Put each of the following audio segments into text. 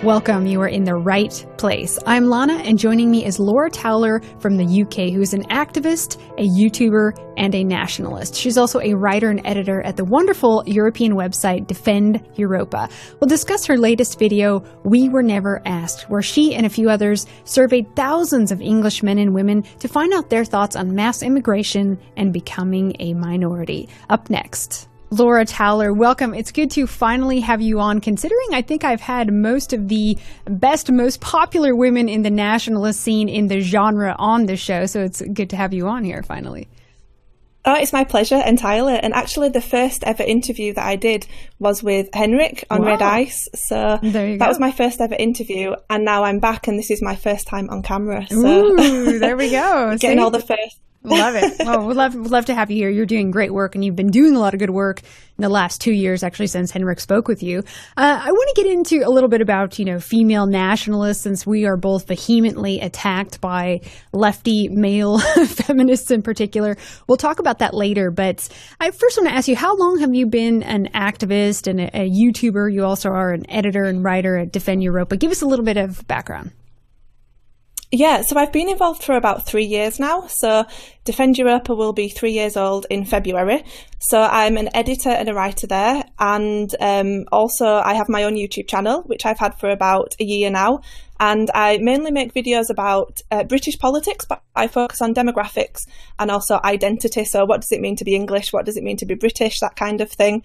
Welcome, you are in the right place. I'm Lana, and joining me is Laura Towler from the UK, who is an activist, a YouTuber, and a nationalist. She's also a writer and editor at the wonderful European website Defend Europa. We'll discuss her latest video, We Were Never Asked, where she and a few others surveyed thousands of English men and women to find out their thoughts on mass immigration and becoming a minority. Up next. Laura Towler, welcome. It's good to finally have you on, considering I think I've had most of the best, most popular women in the nationalist scene in the genre on the show, so it's good to have you on here finally. Oh, it's my pleasure entirely. And actually the first ever interview that I did was with Henrik on Red Ice. So that was my first ever interview. And now I'm back and this is my first time on camera. So ooh, there we go. Getting all the first. Love it. Well, we'd love to have you here. You're doing great work, and you've been doing a lot of good work in the last 2 years, actually, since Henrik spoke with you. I want to get into a little bit about, female nationalists, since we are both vehemently attacked by lefty male feminists in particular. We'll talk about that later, but I first want to ask you, how long have you been an activist and a YouTuber? You also are an editor and writer at Defend Europa. Give us a little bit of background. Yeah, so I've been involved for about 3 years now. So Defend Europa will be 3 years old in February. So I'm an editor and a writer there. And also I have my own YouTube channel, which I've had for about a year now. And I mainly make videos about British politics, but I focus on demographics and also identity. So what does it mean to be English? What does it mean to be British? That kind of thing.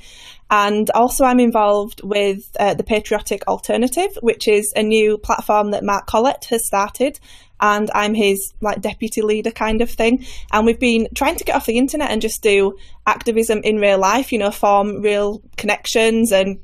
And also I'm involved with the Patriotic Alternative, which is a new platform that Mark Collett has started. And I'm his deputy leader kind of thing. And we've been trying to get off the internet and just do activism in real life, form real connections. And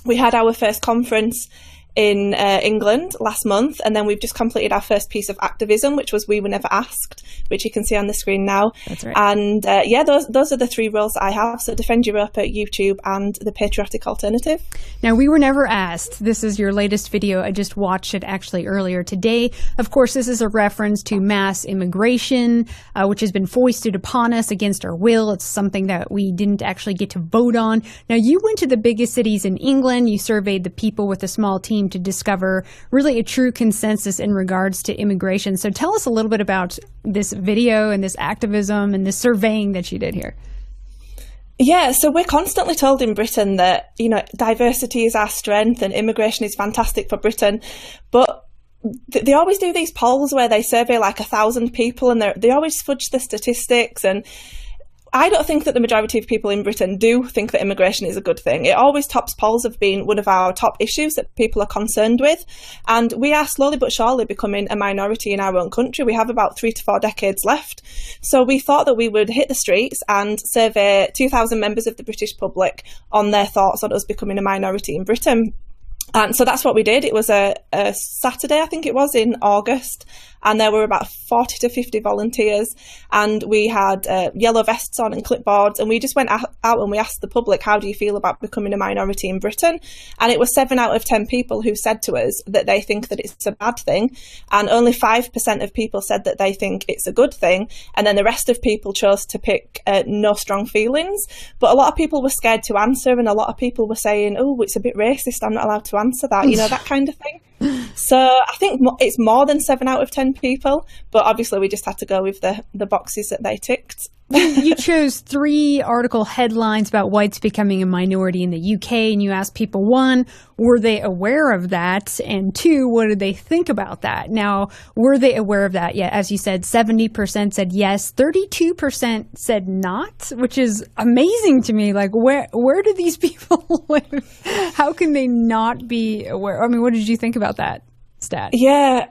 we had our first conference in England last month, and then we've just completed our first piece of activism, which was We Were Never Asked, which you can see on the screen now. That's right. And those are the three roles that I have. So Defend Europa, YouTube, and the Patriotic Alternative. Now, We Were Never Asked. This is your latest video. I just watched it actually earlier today. Of course, this is a reference to mass immigration, which has been foisted upon us against our will. It's something that we didn't actually get to vote on. Now, you went to the biggest cities in England. You surveyed the people with a small team to discover really a true consensus in regards to immigration. So tell us a little bit about this video and this activism and this surveying that you did here. Yeah, so we're constantly told in Britain that, diversity is our strength and immigration is fantastic for Britain. But they always do these polls where they survey 1,000 people and they always fudge the statistics. And I don't think that the majority of people in Britain do think that immigration is a good thing. It always tops polls of being one of our top issues that people are concerned with. And we are slowly but surely becoming a minority in our own country. We have about 3 to 4 decades left. So we thought that we would hit the streets and survey 2,000 members of the British public on their thoughts on us becoming a minority in Britain. And so that's what we did. It was a Saturday, I think it was, in August. And there were about 40 to 50 volunteers. And we had yellow vests on and clipboards. And we just went out and we asked the public, how do you feel about becoming a minority in Britain? And it was 7 out of 10 people who said to us that they think that it's a bad thing. And only 5% of people said that they think it's a good thing. And then the rest of people chose to pick no strong feelings. But a lot of people were scared to answer. And a lot of people were saying, oh, it's a bit racist, I'm not allowed to answer that, that kind of thing. So I think it's more than 7 out of 10 people, but obviously we just had to go with the boxes that they ticked. You chose 3 article headlines about whites becoming a minority in the UK, and you asked people, 1, were they aware of that? And 2, what did they think about that? Now, were they aware of that? Yeah, as you said, 70% said yes, 32% said not, which is amazing to me. Where do these people live? How can they not be aware? I mean, what did you think about that stat? Yeah,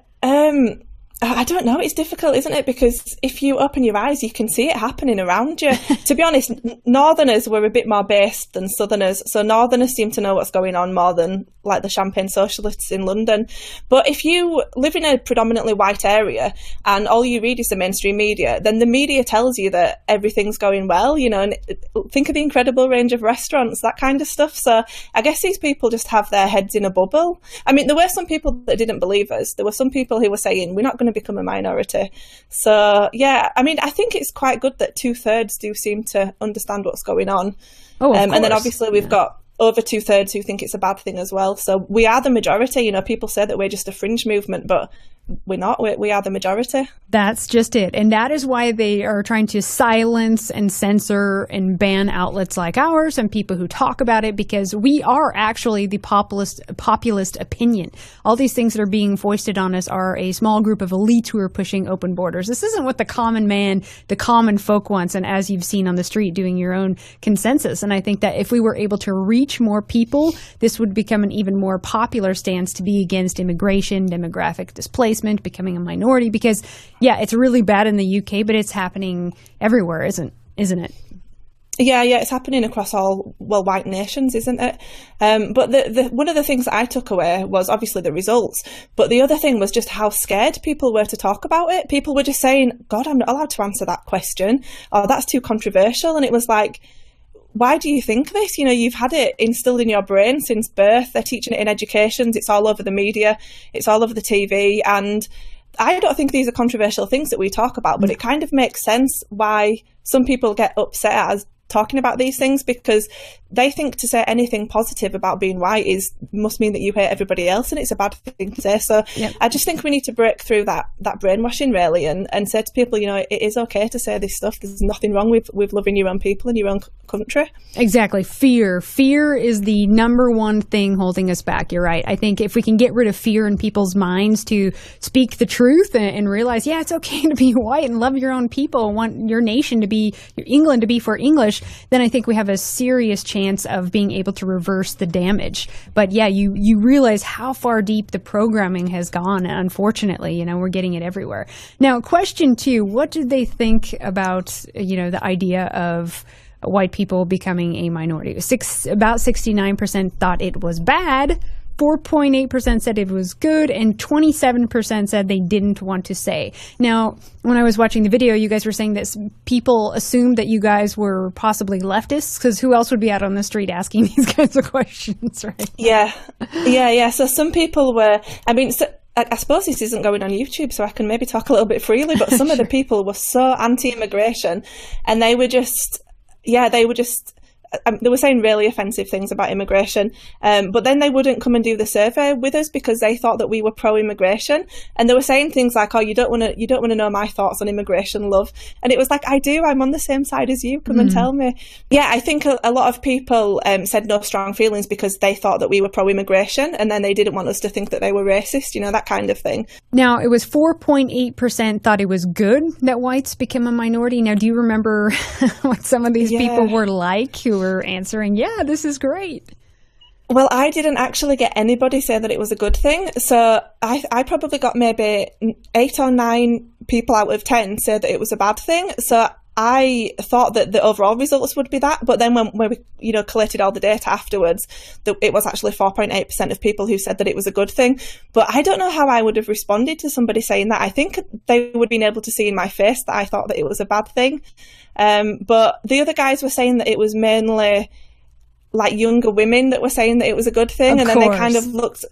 I don't know. It's difficult, isn't it? Because if you open your eyes, you can see it happening around you. To be honest, Northerners were a bit more based than Southerners. So Northerners seem to know what's going on more than the Champagne Socialists in London. But if you live in a predominantly white area and all you read is the mainstream media, then the media tells you that everything's going well, and think of the incredible range of restaurants, that kind of stuff. So I guess these people just have their heads in a bubble. I mean, there were some people that didn't believe us. There were some people who were saying, we're not going to become a minority. So yeah, I mean, I think it's quite good that 2/3 do seem to understand what's going on. Oh, of course. And then obviously we've got over 2/3 who think it's a bad thing as well. So we are the majority. You know, people say that we're just a fringe movement, but we're not. We are the majority. That's just it. And that is why they are trying to silence and censor and ban outlets like ours and people who talk about it, because we are actually the populist opinion. All these things that are being foisted on us are a small group of elites who are pushing open borders. This isn't what the common man, the common folk wants, and as you've seen on the street, doing your own consensus. And I think that if we were able to reach more people, this would become an even more popular stance to be against immigration, demographic displacement, becoming a minority, because it's really bad in the UK, but it's happening everywhere, isn't it? Yeah, it's happening across all, white nations, isn't it? But the one of the things that I took away was obviously the results, but the other thing was just how scared people were to talk about it. People were just saying, God, I'm not allowed to answer that question, or that's too controversial. And it was like, why do you think this? You know, you've had it instilled in your brain since birth. They're teaching it in educations. It's all over the media. It's all over the TV. And I don't think these are controversial things that we talk about, but it kind of makes sense why some people get upset as talking about these things, because they think to say anything positive about being white must mean that you hate everybody else, and it's a bad thing to say. So I just think we need to break through that brainwashing, really, and say to people, you know, it is okay to say this stuff. There's nothing wrong with loving your own people and your own country. Exactly. Fear is the number one thing holding us back. You're right. I think if we can get rid of fear in people's minds to speak the truth and realize, it's okay to be white and love your own people and want your nation to be, your England to be for English, then I think we have a serious chance of being able to reverse the damage. But you realize how far deep the programming has gone. And unfortunately, you know, we're getting it everywhere. Now, question 2, what did they think about, you know, the idea of white people becoming a minority? About 69% thought it was bad. 4.8% said it was good, and 27% said they didn't want to say. Now, when I was watching the video, you guys were saying that people assumed that you guys were possibly leftists, because who else would be out on the street asking these kinds of questions, right? Yeah. So some people were, I suppose this isn't going on YouTube, so I can maybe talk a little bit freely, but some of the people were so anti-immigration, and they were just they were saying really offensive things about immigration, but then they wouldn't come and do the survey with us because they thought that we were pro-immigration, and they were saying things like, "Oh, you don't want to know my thoughts on immigration, love." And it was like, I do. I'm on the same side as you. Come and tell me. Yeah, I think a lot of people said no strong feelings because they thought that we were pro-immigration, and then they didn't want us to think that they were racist. You know, that kind of thing. Now, it was 4.8% thought it was good that whites became a minority. Now, do you remember what some of these people were like who were answering, this is great? Well, I didn't actually get anybody say that it was a good thing. So I probably got maybe 8 or 9 people out of 10 say that it was a bad thing. So I thought that the overall results would be that, but then when we, you know, collated all the data afterwards, it was actually 4.8% of people who said that it was a good thing. But I don't know how I would have responded to somebody saying that. I think they would have been able to see in my face that I thought that it was a bad thing. But the other guys were saying that it was mainly like younger women that were saying that it was a good thing, and then they kind of looked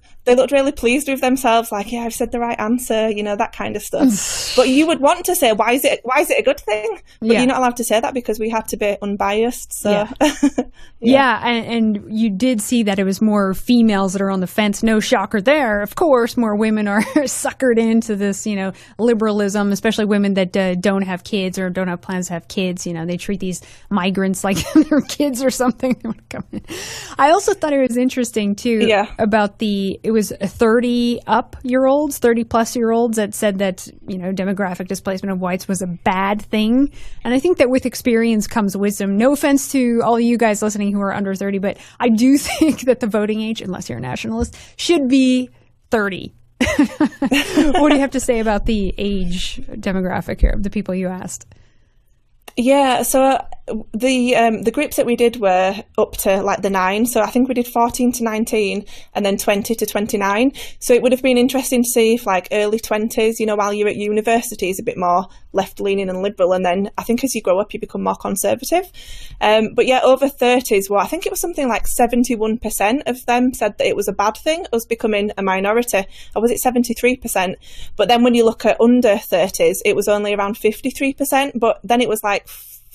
really pleased with themselves, like, I've said the right answer, you know, that kind of stuff. But you would want to say, why is it a good thing? But you're not allowed to say that because we have to be unbiased. So and you did see that it was more females that are on the fence. No shocker there. Of course, more women are suckered into this, you know, liberalism, especially women that don't have kids or don't have plans to have kids. You know, they treat these migrants like they're kids or something. I also thought it was interesting too about it was 30-plus-year-olds that said that, you know, demographic displacement of whites was a bad thing. And I think that with experience comes wisdom. No offense to all of you guys listening who are under 30, but I do think that the voting age, unless you're a nationalist, should be 30. What do you have to say about the age demographic here of the people you asked? Yeah, so the groups that we did were up to like the 9. So I think we did 14 to 19 and then 20 to 29. So it would have been interesting to see if like early 20s, you know, while you're at university is a bit more left-leaning and liberal. And then I think as you grow up, you become more conservative. But yeah, over 30s, I think it was something like 71% of them said that it was a bad thing, us becoming a minority. Or was it 73%? But then when you look at under 30s, it was only around 53%. But then it was like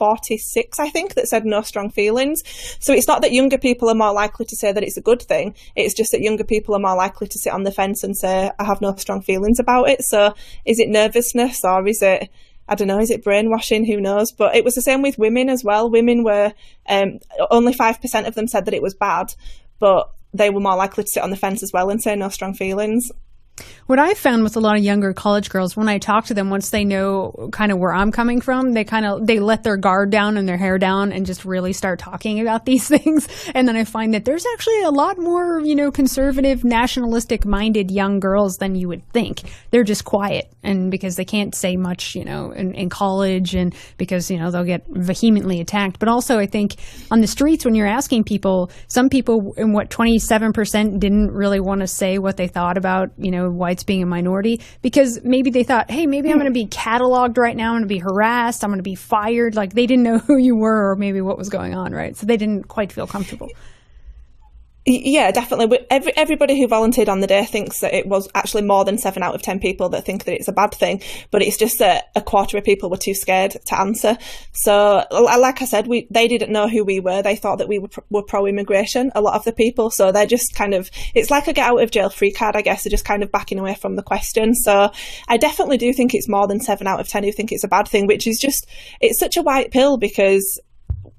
46, I think, that said no strong feelings. So it's not that younger people are more likely to say that it's a good thing. It's just that younger people are more likely to sit on the fence and say, I have no strong feelings about it. So is it nervousness, or is it, I don't know, is it brainwashing? Who knows? But it was the same with women as well. Women were, only 5% of them said that it was bad, but they were more likely to sit on the fence as well and say no strong feelings. What I've found with a lot of younger college girls, when I talk to them, once they know kind of where I'm coming from, they let their guard down and their hair down and just really start talking about these things. And then I find that there's actually a lot more, conservative, nationalistic-minded young girls than you would think. They're just quiet, and because they can't say much, in college, and because, they'll get vehemently attacked. But also, I think on the streets, when you're asking people, some people, 27% didn't really want to say what they thought about, whites being a minority, because maybe they thought, hey, maybe I'm going to be cataloged right now, I'm going to be harassed, I'm going to be fired. Like, they didn't know who you were or maybe what was going on, right? So they didn't quite feel comfortable. Yeah, definitely. Everybody who volunteered on the day thinks that it was actually more than 7 out of 10 people that think that it's a bad thing, but it's just that a quarter of people were too scared to answer. So, like I said, they didn't know who we were. They thought that we were pro-immigration, a lot of the people. So they're just kind of, it's like a get out of jail free card, I guess. They're just kind of backing away from the question. So I definitely do think it's more than 7 out of 10 who think it's a bad thing, which is just, it's such a white pill, because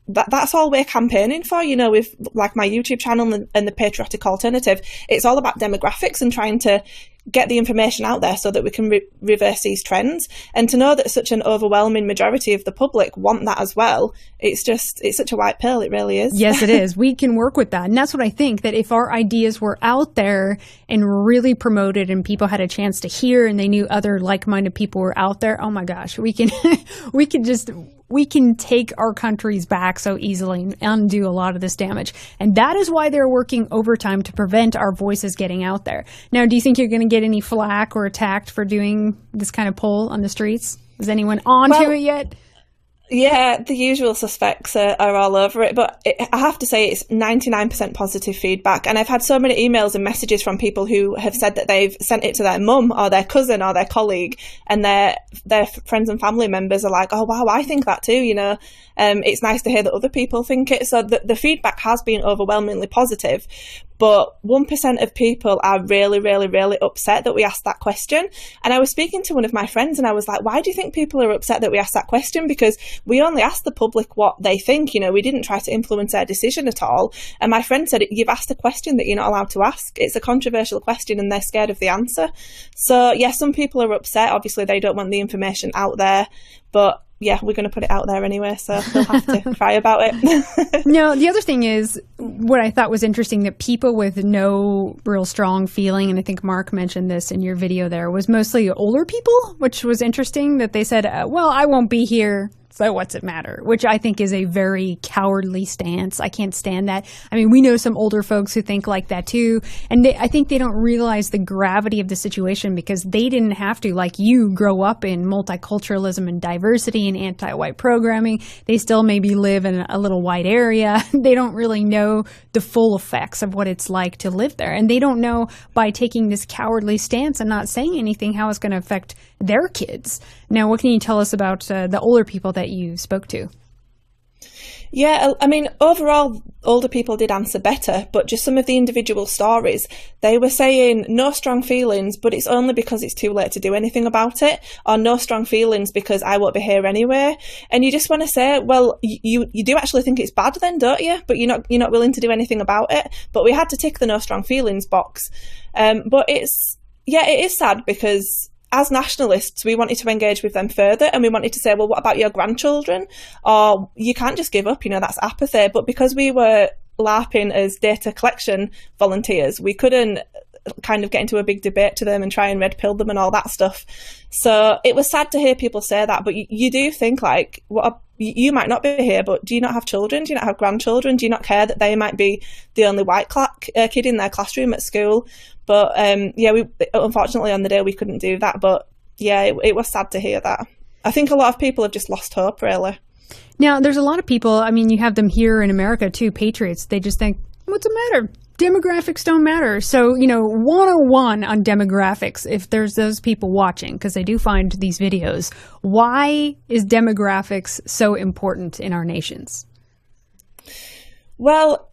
that's all we're campaigning for, with like my YouTube channel and the Patriotic Alternative. It's all about demographics and trying to get the information out there so that we can reverse these trends. And to know that such an overwhelming majority of the public want that as well, it's such a white pill. It really is. Yes, it is. We can work with that. And that's what I think, that if our ideas were out there and really promoted and people had a chance to hear and they knew other like-minded people were out there, oh my gosh, we can take our countries back so easily and undo a lot of this damage. And that is why they're working overtime to prevent our voices getting out there. Now, do you think you're going to get any flack or attacked for doing this kind of poll on the streets? Is anyone onto it yet? Yeah, the usual suspects are all over it, but I have to say it's 99% positive feedback. And I've had so many emails and messages from people who have said that they've sent it to their mum or their cousin or their colleague, and their friends and family members are like, oh wow, I think that too, it's nice to hear that other people think it. So the feedback has been overwhelmingly positive. But 1% of people are really, really, really upset that we asked that question. And I was speaking to one of my friends and I was like, why do you think people are upset that we asked that question? Because we only asked the public what they think. We didn't try to influence their decision at all. And my friend said, you've asked a question that you're not allowed to ask. It's a controversial question and they're scared of the answer. So yeah, some people are upset. Obviously, they don't want the information out there. But yeah, we're going to put it out there anyway, so they'll have to cry about it. No, the other thing is, what I thought was interesting, that people with no real strong feeling, and I think Mark mentioned this in your video there, was mostly older people, which was interesting, that they said, well, I won't be here, so what's it matter? Which I think is a very cowardly stance. I can't stand that. I mean, we know some older folks who think like that too. And I think they don't realize the gravity of the situation, because they didn't have to, like you, grow up in multiculturalism and diversity and anti-white programming. They still maybe live in a little white area. They don't really know the full effects of what it's like to live there. And they don't know, by taking this cowardly stance and not saying anything, how it's going to affect their kids. Now, what can you tell us about the older people that you spoke to? Yeah, I mean, overall, older people did answer better, but just some of the individual stories, they were saying no strong feelings, but it's only because it's too late to do anything about it, or no strong feelings because I won't be here anyway. And you just want to say, well, you do actually think it's bad then, don't you? But you're not willing to do anything about it. But we had to tick the no strong feelings box. But it is sad, because as nationalists, we wanted to engage with them further, and we wanted to say, well, what about your grandchildren? Or you can't just give up, that's apathy. But because we were LARPing as data collection volunteers, we couldn't kind of get into a big debate to them and try and red pill them and all that stuff. So it was sad to hear people say that, but you do think, like, you might not be here, but do you not have children? Do you not have grandchildren? Do you not care that they might be the only white kid in their classroom at school? But we unfortunately on the day we couldn't do that. But yeah, it was sad to hear that. I think a lot of people have just lost hope, really. Now, there's a lot of people, I mean, you have them here in America too, patriots. They just think, what's the matter? demographics don't matter. So, 101 on demographics, if there's those people watching, because I do find these videos, why is demographics so important in our nations? Well,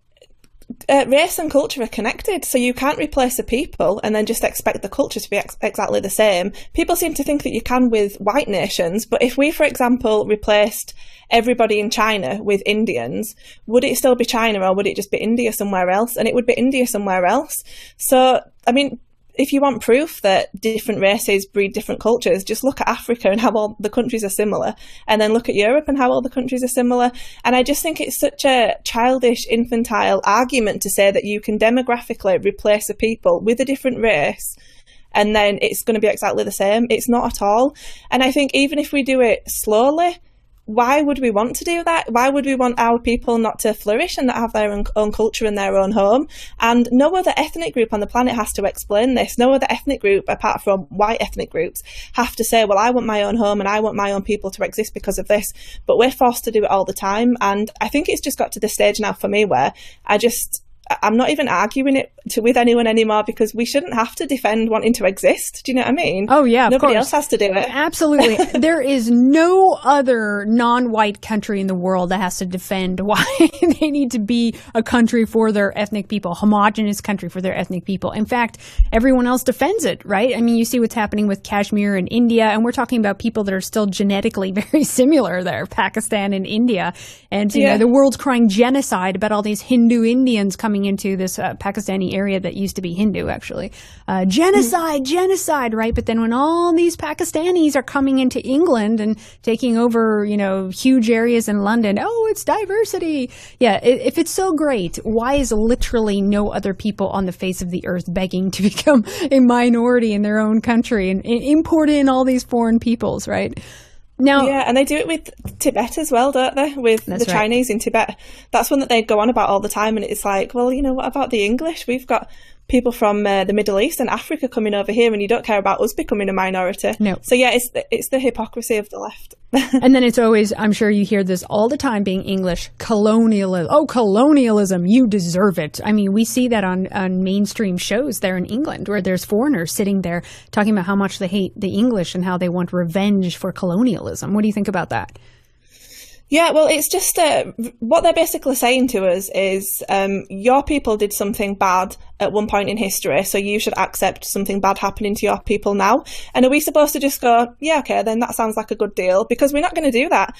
race and culture are connected, so you can't replace a people and then just expect the culture to be exactly the same. People seem to think that you can with white nations, but if we, for example, replaced everybody in China with Indians, would it still be China, or would it just be India somewhere else? And it would be India somewhere else. So, I mean, if you want proof that different races breed different cultures, just look at Africa and how all the countries are similar, and then look at Europe and how all the countries are similar. And I just think it's such a childish, infantile argument to say that you can demographically replace a people with a different race and then it's going to be exactly the same. It's not at all. And I think even if we do it slowly, why would we want to do that? Why would we want our people not to flourish and not have their own culture in their own home? And no other ethnic group on the planet has to explain this. No other ethnic group, apart from white ethnic groups, have to say, well, I want my own home and I want my own people to exist because of this. But we're forced to do it all the time. And I think it's just got to the stage now for me where I'm not even arguing it with anyone anymore, because we shouldn't have to defend wanting to exist. Do you know what I mean? Oh, yeah, of Nobody course. else has to do it. Absolutely. There is no other non-white country in the world that has to defend why they need to be a country for their ethnic people, homogenous country for their ethnic people. In fact, everyone else defends it, right? I mean, you see what's happening with Kashmir and India, and we're talking about people that are still genetically very similar there, Pakistan and India. And, you know, the world's crying genocide about all these Hindu Indians coming into this Pakistani area that used to be Hindu, actually. Genocide, right? But then when all these Pakistanis are coming into England and taking over, huge areas in London, it's diversity. Yeah, if it's so great, why is literally no other people on the face of the earth begging to become a minority in their own country and import in all these foreign peoples, right? Now, yeah, and they do it with Tibet as well, don't they? With the Chinese in Tibet. That's one that they go on about all the time, and it's like, well, what about the English? We've got people from the Middle East and Africa coming over here, and you don't care about us becoming a minority. No. So yeah, it's the hypocrisy of the left. And then it's always, I'm sure you hear this all the time being English, colonialism. Oh, colonialism, you deserve it. I mean, we see that on mainstream shows there in England where there's foreigners sitting there talking about how much they hate the English and how they want revenge for colonialism. What do you think about that? Yeah, well, it's just what they're basically saying to us is your people did something bad at one point in history, so you should accept something bad happening to your people now. And are we supposed to just go, yeah, okay, then that sounds like a good deal? Because we're not going to do that.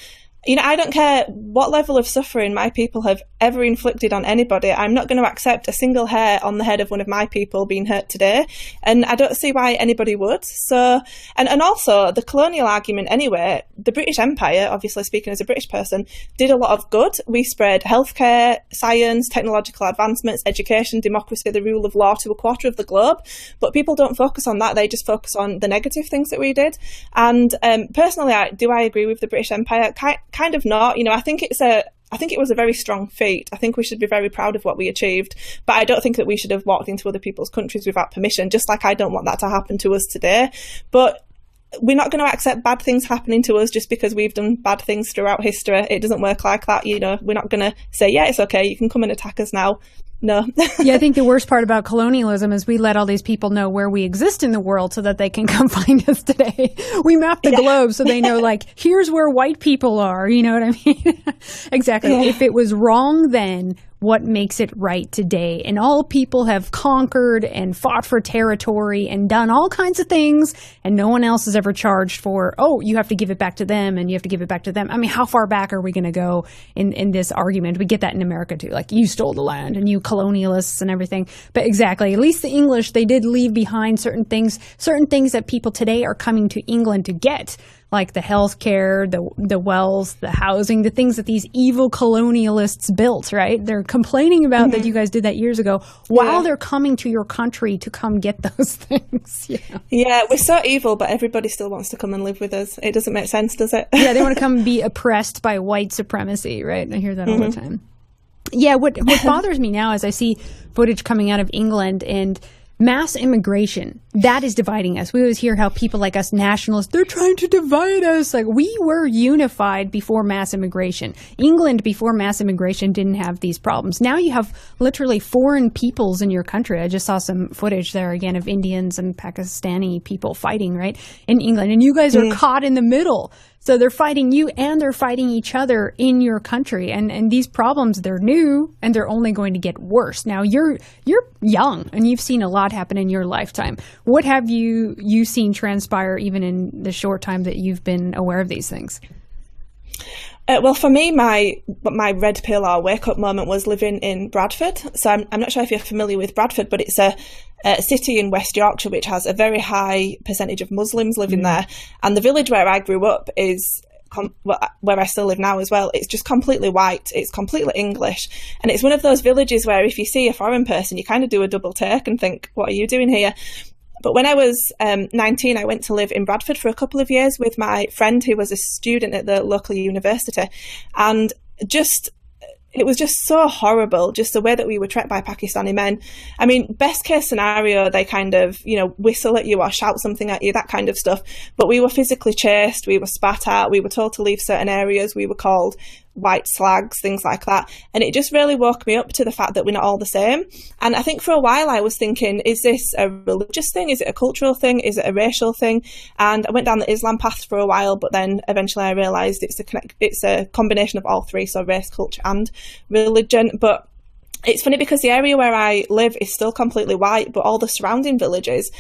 I don't care what level of suffering my people have ever inflicted on anybody. I'm not going to accept a single hair on the head of one of my people being hurt today. And I don't see why anybody would. So, and also the colonial argument anyway, the British Empire, obviously speaking as a British person, did a lot of good. We spread healthcare, science, technological advancements, education, democracy, the rule of law to a quarter of the globe. But people don't focus on that. They just focus on the negative things that we did. And personally, do I agree with the British Empire? Kind of not. I think it was a very strong feat. I think we should be very proud of what we achieved, but I don't think that we should have walked into other people's countries without permission, just like I don't want that to happen to us today. But we're not going to accept bad things happening to us just because we've done bad things throughout history. It doesn't work like that. We're not going to say, yeah, it's okay, you can come and attack us now. No. Yeah, I think the worst part about colonialism is we let all these people know where we exist in the world so that they can come find us today. We map the globe so they know, here's where white people are. You know what I mean? Exactly. Yeah. If it was wrong then, what makes it right today? And all people have conquered and fought for territory and done all kinds of things, and no one else is ever charged for, you have to give it back to them and you have to give it back to them. I mean, how far back are we going to go in this argument? We get that in America too. You stole the land and you colonialists and everything. But exactly, at least the English, they did leave behind certain things that people today are coming to England to get, like the healthcare, the wells, the housing, the things that these evil colonialists built, right? They're complaining about that you guys did that years ago while they're coming to your country to come get those things. Yeah, we're so evil, but everybody still wants to come and live with us. It doesn't make sense, does it? Yeah, they want to come and be oppressed by white supremacy, right? I hear that all the time. Yeah, what bothers me now is I see footage coming out of England and mass immigration that is dividing us. We always hear how people like us nationalists, they're trying to divide us. Like, we were unified before mass immigration. England before mass immigration didn't have these problems. Now you have literally foreign peoples in your country. I just saw some footage there again of Indians and Pakistani people fighting, right, in England. And you guys are caught in the middle. So they're fighting you and they're fighting each other in your country. And these problems, they're new and they're only going to get worse. Now, you're young and you've seen a lot happen in your lifetime. What have you seen transpire even in the short time that you've been aware of these things? Well, for me, my red pill or wake-up moment was living in Bradford. So I'm not sure if you're familiar with Bradford, but it's a city in West Yorkshire which has a very high percentage of Muslims living there. And the village where I grew up is where I still live now as well. It's just completely white. It's completely English. And it's one of those villages where if you see a foreign person, you kind of do a double take and think, what are you doing here? But when I was 19, I went to live in Bradford for a couple of years with my friend who was a student at the local university. And it was just so horrible, just the way that we were treated by Pakistani men. I mean, best case scenario, they kind of, whistle at you or shout something at you, that kind of stuff. But we were physically chased, we were spat at, we were told to leave certain areas, we were called white slags, things like that. And it just really woke me up to the fact that we're not all the same. And I think for a while I was thinking, is this a religious thing? Is it a cultural thing? Is it a racial thing? And I went down the Islam path for a while, but then eventually I realised it's a combination of all three, so race, culture and religion. But it's funny because the area where I live is still completely white, but all the surrounding villages,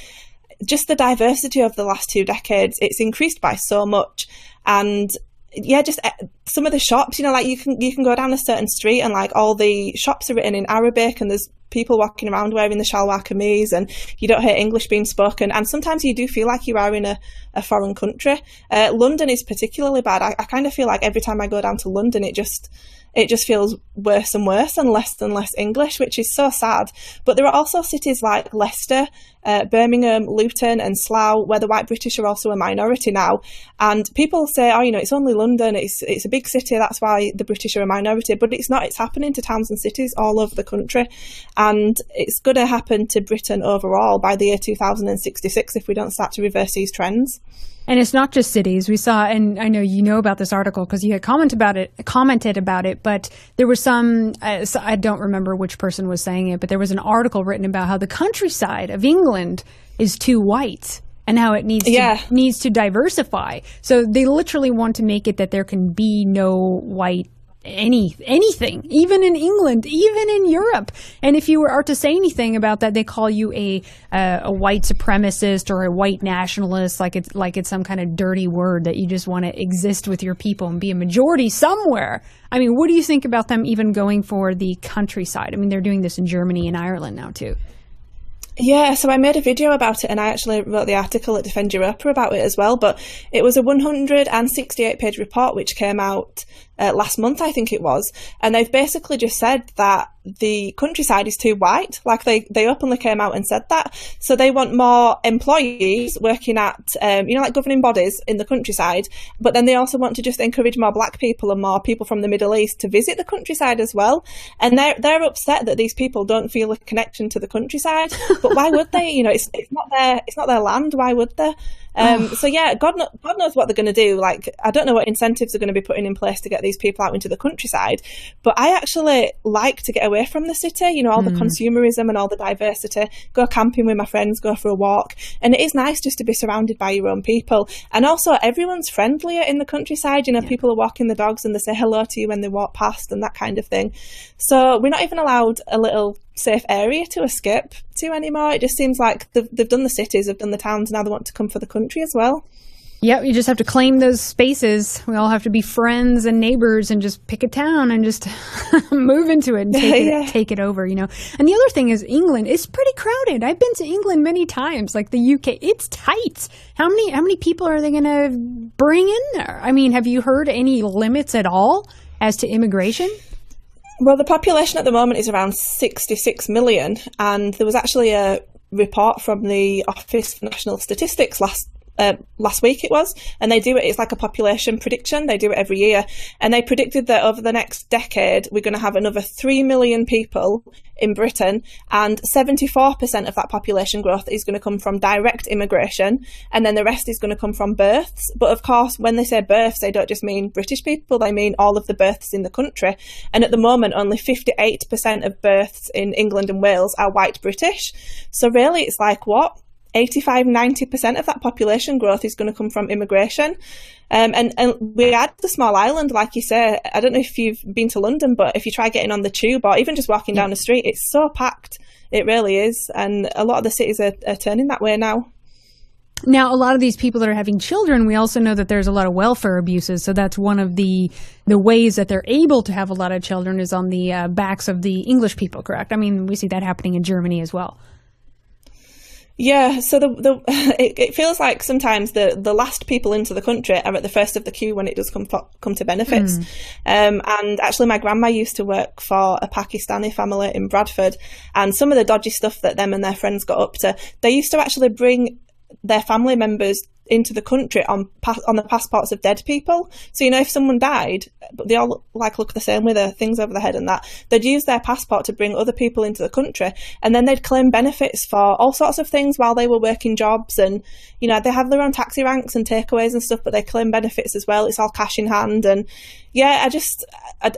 just the diversity of the last 2 decades, it's increased by so much. And yeah, just some of the shops, like you can go down a certain street and like all the shops are written in Arabic and there's people walking around wearing the shalwar kameez and you don't hear English being spoken. And sometimes you do feel like you are in a foreign country. London is particularly bad. I kind of feel like every time I go down to London, it just feels worse and worse and less English, which is so sad. But there are also cities like Leicester, Birmingham, Luton and Slough, where the white British are also a minority now. And people say, it's only London, it's a big city, that's why the British are a minority. But it's not, it's happening to towns and cities all over the country. And it's going to happen to Britain overall by the year 2066 if we don't start to reverse these trends. And it's not just cities. We saw, and I know you know about this article because you had commented about it, but there was I don't remember which person was saying it, but there was an article written about how the countryside of England is too white and how it needs to diversify. So they literally want to make it that there can be no white anything, even in England, even in Europe. And if you are to say anything about that, they call you a white supremacist or a white nationalist, like it's some kind of dirty word that you just want to exist with your people and be a majority somewhere. I mean, what do you think about them even going for the countryside? I mean, they're doing this in Germany and Ireland now too. Yeah, so I made a video about it and I actually wrote the article at Defend Europa about it as well, but it was a 168-page report which came out last month, I think it was, and they've basically just said that the countryside is too white. Like they openly came out and said that. So they want more employees working at, like governing bodies in the countryside, but then they also want to just encourage more black people and more people from the Middle East to visit the countryside as well. And they're upset that these people don't feel a connection to the countryside. But why would they? It's not their land. Why would they? So yeah, God knows what they're going to do. Like, I don't know what incentives are going to be putting in place to get these people out into the countryside, but I actually like to get away from the city, all the consumerism and all the diversity, go camping with my friends, go for a walk. And it is nice just to be surrounded by your own people. And also everyone's friendlier in the countryside, people are walking the dogs and they say hello to you when they walk past and that kind of thing. So we're not even allowed a little safe area to escape to anymore. It just seems like they've done the cities, they've done the towns, now they want to come for the country as well. Yep, you just have to claim those spaces. We all have to be friends and neighbors and just pick a town and just move into it and take it over, And the other thing is England is pretty crowded. I've been to England many times, like the UK. It's tight. How many people are they going to bring in there? I mean, have you heard any limits at all as to immigration? Well, the population at the moment is around 66 million, and there was actually a report from the Office for National Statistics last week it was, and they do it, it's like a population prediction, they do it every year, and they predicted that over the next decade we're going to have another 3 million people in Britain, and 74% of that population growth is going to come from direct immigration, and then the rest is going to come from births. But of course, when they say births, they don't just mean British people, they mean all of the births in the country, and at the moment only 58% of births in England and Wales are white British. So really it's like, what, 85-90% of that population growth is going to come from immigration. And we add the small island, like you say. I don't know if you've been to London, but if you try getting on the tube or even just walking down the street, it's so packed. It really is. And a lot of the cities are turning that way now. Now, a lot of these people that are having children, we also know that there's a lot of welfare abuses. So that's one of the ways that they're able to have a lot of children is on the backs of the English people, correct? I mean, we see that happening in Germany as well. Yeah, so it feels like sometimes the last people into the country are at the first of the queue when it does come to benefits. And actually, my grandma used to work for a Pakistani family in Bradford, and some of the dodgy stuff that them and their friends got up to, they used to actually bring their family members into the country on the passports of dead people. So, you know, if someone died, but they all look the same with the things over the head and that, they'd use their passport to bring other people into the country, and then they'd claim benefits for all sorts of things while they were working jobs. And, you know, they have their own taxi ranks and takeaways and stuff, but they claim benefits as well. It's all cash in hand. And yeah,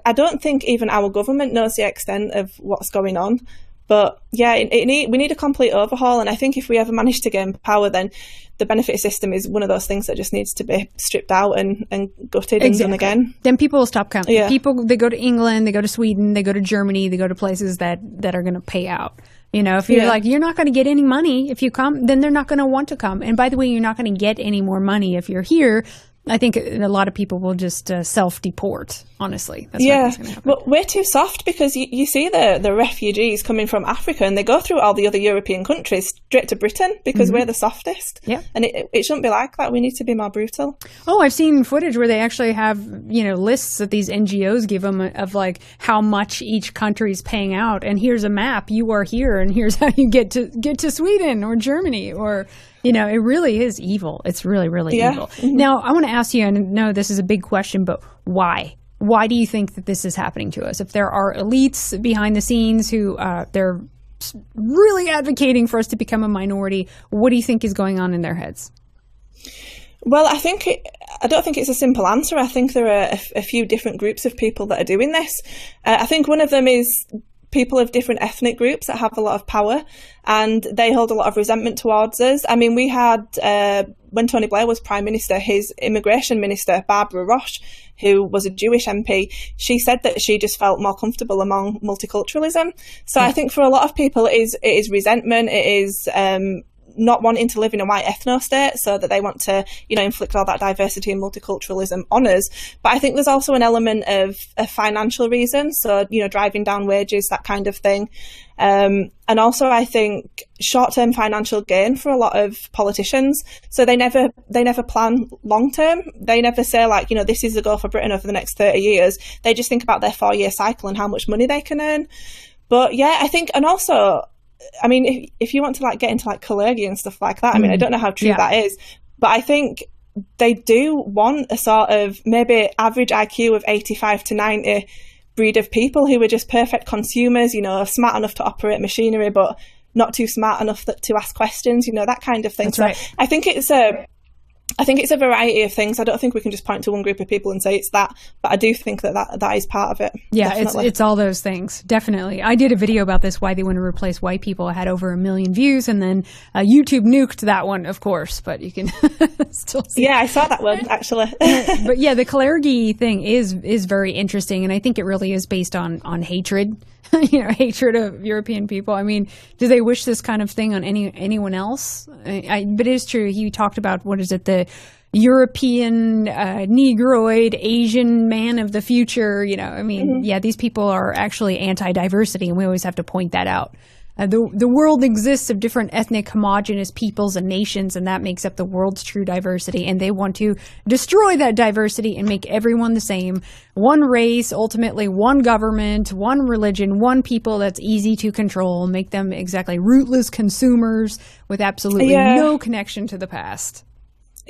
I don't think even our government knows the extent of what's going on. But yeah, we need a complete overhaul. And I think if we ever manage to gain power, then the benefit system is one of those things that just needs to be stripped out and gutted and done again. Then people will stop coming. Yeah. People, they go to England, they go to Sweden, they go to Germany, they go to places that are going to pay out. You know, if you're like, you're not going to get any money if you come, then they're not going to want to come. And by the way, you're not going to get any more money if you're here. I think a lot of people will just self-deport, honestly. That's what's going to happen. Well, we're too soft because you see the refugees coming from Africa and they go through all the other European countries straight to Britain because we're the softest. Yeah. And it shouldn't be like that. We need to be more brutal. Oh, I've seen footage where they actually have, you know, lists that these NGOs give them of like how much each country is paying out. And here's a map. You are here and here's how you get to Sweden or Germany or... You know, it really is evil. It's really, really evil. Mm-hmm. Now, I want to ask you, and I know this is a big question, but why? Why do you think that this is happening to us? If there are elites behind the scenes who they're really advocating for us to become a minority, what do you think is going on in their heads? Well, I don't think it's a simple answer. I think there are a few different groups of people that are doing this. I think one of them is people of different ethnic groups that have a lot of power and they hold a lot of resentment towards us. I mean, we had, when Tony Blair was Prime Minister, his immigration minister, Barbara Roche, who was a Jewish MP, she said that she just felt more comfortable among multiculturalism. So I think for a lot of people it is resentment, it is not wanting to live in a white ethno-state, so that they want to, you know, inflict all that diversity and multiculturalism on us. But I think there's also an element of a financial reason, so, you know, driving down wages, that kind of thing. And also I think short-term financial gain for a lot of politicians. So they never plan long-term. They never say like, you know, this is the goal for Britain over the next 30 years. They just think about their 4-year cycle and how much money they can earn. But yeah, I think, and also, I mean, if you want to like get into like Kalergi and stuff like that, I mean, I don't know how true that is, but I think they do want a sort of maybe average IQ of 85 to 90 breed of people who are just perfect consumers, you know, smart enough to operate machinery, but not too smart enough to ask questions, you know, that kind of thing. That's so right. I think it's a variety of things. I don't think we can just point to one group of people and say it's that, but I do think that is part of it. Yeah, definitely. it's all those things. Definitely. I did a video about this, why they want to replace white people. I had over 1 million views, and then YouTube nuked that one, of course, but you can still see. Yeah, I saw that one, actually. But yeah, the Kalergi thing is very interesting, and I think it really is based on hatred. You know, hatred of European people. I mean, do they wish this kind of thing on anyone else? But it is true. He talked about, what is it, the European Negroid Asian man of the future. You know, I mean, yeah, these people are actually anti-diversity, and we always have to point that out. The world exists of different ethnic homogenous peoples and nations, and that makes up the world's true diversity. And they want to destroy that diversity and make everyone the same. One race, ultimately one government, one religion, one people that's easy to control, make them exactly rootless consumers with absolutely no connection to the past.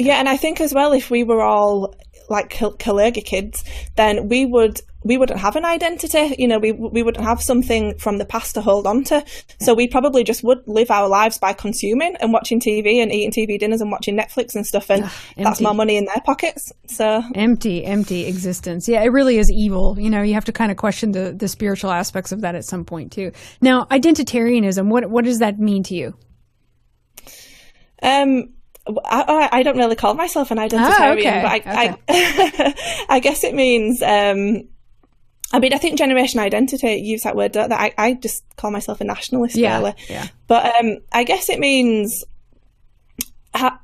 Yeah, and I think as well, if we were all like Kalergi kids, then we wouldn't have an identity. You know, we wouldn't have something from the past to hold on to. So we probably just would live our lives by consuming and watching TV and eating TV dinners and watching Netflix and stuff, and that's more money in their pockets. So empty existence. Yeah, it really is evil. You know, you have to kind of question the spiritual aspects of that at some point too. Now, identitarianism, what does that mean to you? I don't really call myself an identitarian, but I guess it means, I mean, I think generation identity use that word, don't they? I just call myself a nationalist, really. Yeah. But I guess it means, I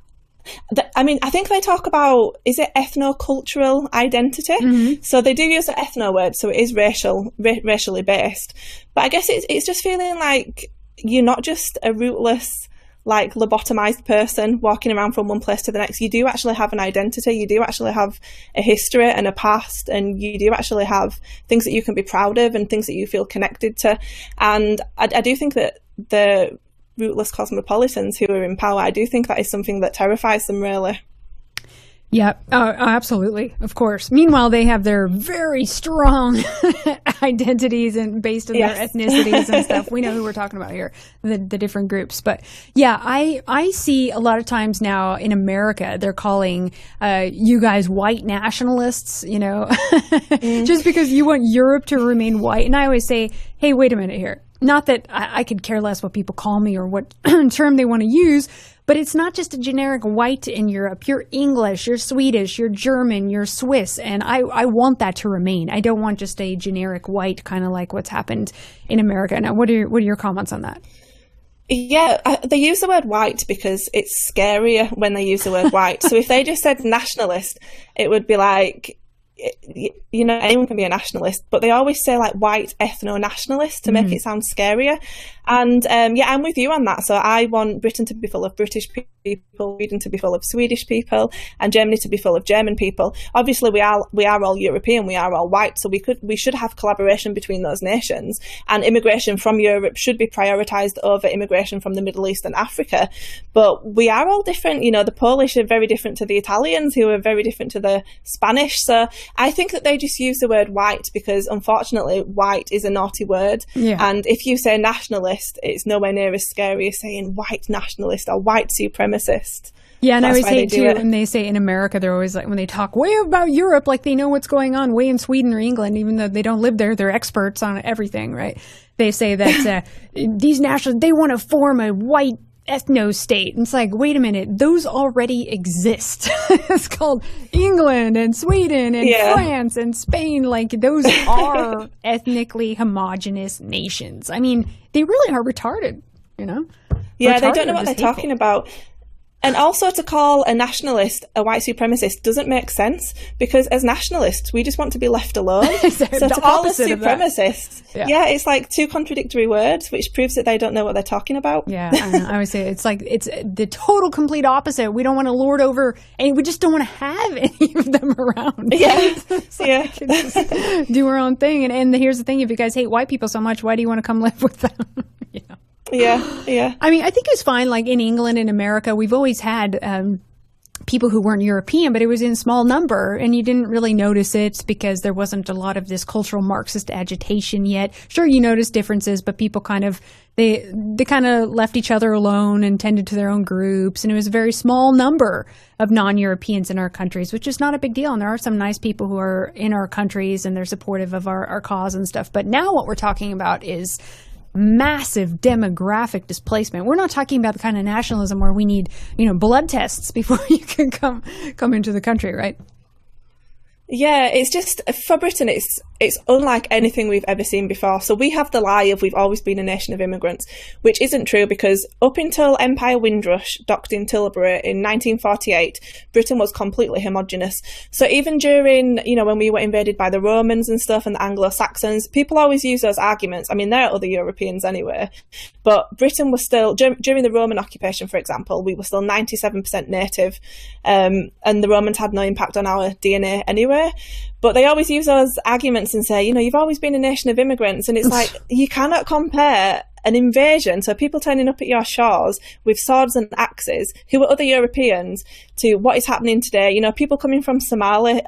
mean, I think they talk about, is it ethno-cultural identity? Mm-hmm. So they do use the ethno word, so it is racially based. But I guess it's just feeling like you're not just a rootless, like lobotomized person walking around from one place to the next. You do actually have an identity. You do actually have a history and a past, and you do actually have things that you can be proud of and things that you feel connected to. And I do think that the rootless cosmopolitans who are in power, I do think that is something that terrifies them, really. Yeah, absolutely, of course. Meanwhile, they have their very strong identities and based on their ethnicities and stuff. We know who we're talking about here, the different groups. But yeah, I see a lot of times now in America, they're calling you guys white nationalists, you know, just because you want Europe to remain white. And I always say, hey, wait a minute here. Not that I could care less what people call me or what term they want to use, but it's not just a generic white in Europe. You're English, you're Swedish, you're German, you're Swiss, and I want that to remain. I don't want just a generic white, kind of like what's happened in America. Now, what are your comments on that? Yeah, they use the word white because it's scarier when they use the word white. So if they just said nationalist, it would be like, you know, anyone can be a nationalist, but they always say like white ethno-nationalist to make it sound scarier. And yeah, I'm with you on that. So I want Britain to be full of British people, Sweden to be full of Swedish people, and Germany to be full of German people. Obviously, we are all European, we are all white, so we should have collaboration between those nations. And immigration from Europe should be prioritised over immigration from the Middle East and Africa. But we are all different. You know, the Polish are very different to the Italians, who are very different to the Spanish. So I think that they just use the word white because, unfortunately, white is a naughty word. Yeah. And if you say nationalist, it's nowhere near as scary as saying white nationalist or white supremacist. Yeah, and I always say too, when they say in America, they're always like, when they talk way about Europe, like they know what's going on way in Sweden or England, even though they don't live there, they're experts on everything, right? They say that these nationalists, they want to form a white ethno-state. And it's like, wait a minute, those already exist. It's called England and Sweden and France and Spain. Like, those are ethnically homogenous nations. I mean, they really are retarded, you know? Yeah, they don't know what they're talking about. And also, to call a nationalist a white supremacist doesn't make sense, because as nationalists, we just want to be left alone. So to call us supremacists, it's like two contradictory words, which proves that they don't know what they're talking about. Yeah, I know. I always say it's like it's the total complete opposite. We don't want to lord over, and we just don't want to have any of them around. Yeah, just do our own thing. And here's the thing: if you guys hate white people so much, why do you want to come live with them? You know? Yeah. I mean, I think it's fine. Like in England and America, we've always had people who weren't European, but it was in small number, and you didn't really notice it because there wasn't a lot of this cultural Marxist agitation yet. Sure, you notice differences, but people kind of they kind of left each other alone and tended to their own groups, and it was a very small number of non-Europeans in our countries, which is not a big deal. And there are some nice people who are in our countries and they're supportive of our cause and stuff. But now what we're talking about is massive demographic displacement. We're not talking about the kind of nationalism where we need, blood tests before you can come into the country, right? Yeah, it's just, for Britain, it's unlike anything we've ever seen before. So we have the lie of we've always been a nation of immigrants, which isn't true, because up until Empire Windrush docked in Tilbury in 1948, Britain was completely homogenous. So even during, when we were invaded by the Romans and stuff and the Anglo-Saxons, people always use those arguments. I mean, there are other Europeans anyway, but Britain was still, during the Roman occupation, for example, we were still 97% native, and the Romans had no impact on our DNA anyway. But But they always use those arguments and say, you've always been a nation of immigrants. And it's like, you cannot compare an invasion, so people turning up at your shores with swords and axes, who are other Europeans, to what is happening today. People coming from Somalia